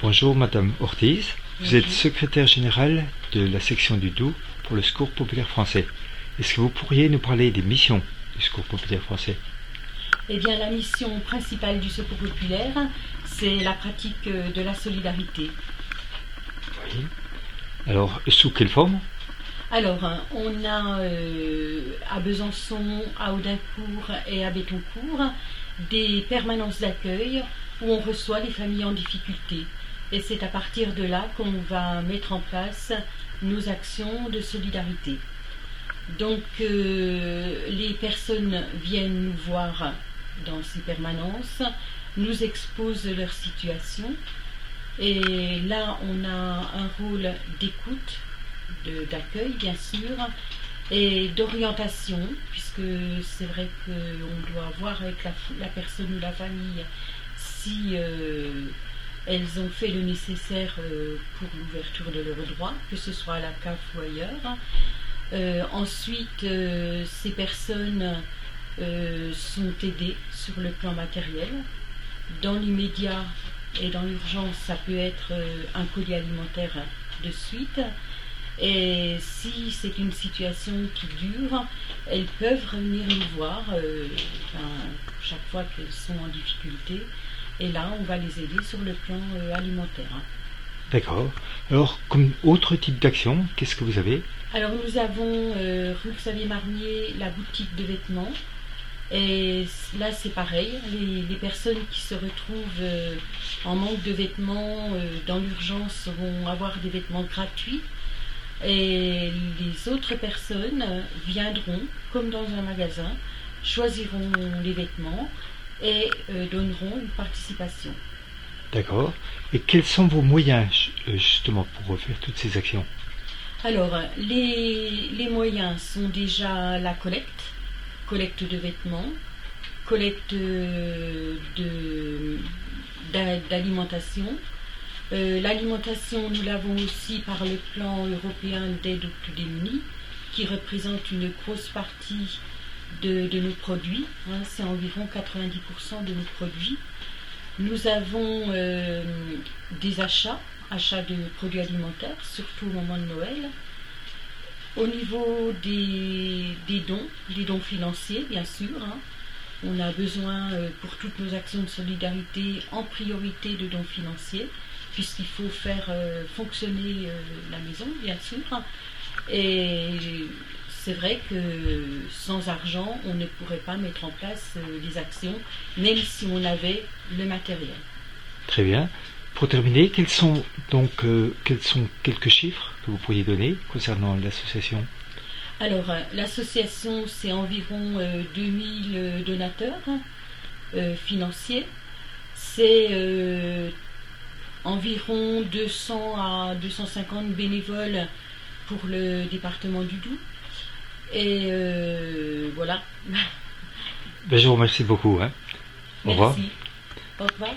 Bonjour Madame Ortiz, vous Bonjour. êtes secrétaire générale de la section du Doubs pour le Secours populaire français. Est-ce que vous pourriez nous parler des missions du Secours populaire français? Eh bien, la mission principale du Secours populaire, c'est la pratique de la solidarité. Oui. Alors, sous quelle forme? Alors, on a à Besançon, à Audincourt et à Béthoncourt des permanences d'accueil où on reçoit les familles en difficulté. Et c'est à partir de là qu'on va mettre en place nos actions de solidarité. Donc, les personnes viennent nous voir dans ces permanences, nous exposent leur situation. Et là, on a un rôle d'écoute, d'accueil bien sûr, et d'orientation, puisque c'est vrai qu'on doit voir avec la personne ou la famille si elles ont fait le nécessaire pour l'ouverture de leurs droits, que ce soit à la CAF ou ailleurs. Ensuite, ces personnes sont aidées sur le plan matériel. Dans l'immédiat et dans l'urgence, ça peut être un colis alimentaire de suite. Et si c'est une situation qui dure, elles peuvent revenir nous voir chaque fois qu'elles sont en difficulté. Et là, on va les aider sur le plan alimentaire. D'accord. Alors, comme autre type d'action, qu'est-ce que vous avez? Alors, nous avons rue Xavier-Marnier la boutique de vêtements. Et là, c'est pareil. Les personnes qui se retrouvent en manque de vêtements dans l'urgence vont avoir des vêtements gratuits. Et les autres personnes viendront, comme dans un magasin, choisiront les vêtements et donneront une participation. D'accord. Et quels sont vos moyens justement pour faire toutes ces actions? Alors, les moyens sont déjà la collecte de vêtements, collecte d'alimentation. L'alimentation, nous l'avons aussi par le plan européen d'aide aux plus démunis, qui représente une grosse partie de nos produits. C'est environ 90% de nos produits. Nous avons des achats de produits alimentaires, surtout au moment de Noël. Au niveau des dons financiers, bien sûr, on a besoin pour toutes nos actions de solidarité en priorité de dons financiers, puisqu'il faut faire fonctionner la maison, bien sûr. Et c'est vrai que sans argent, on ne pourrait pas mettre en place les actions, même si on avait le matériel. Très bien. Pour terminer, quels sont quelques chiffres que vous pourriez donner concernant l'association? Alors, l'association, c'est environ 2000 donateurs financiers. C'est environ 200 à 250 bénévoles pour le département du Doubs. Et voilà. Ben, je vous remercie beaucoup. Au revoir. Merci. Au revoir.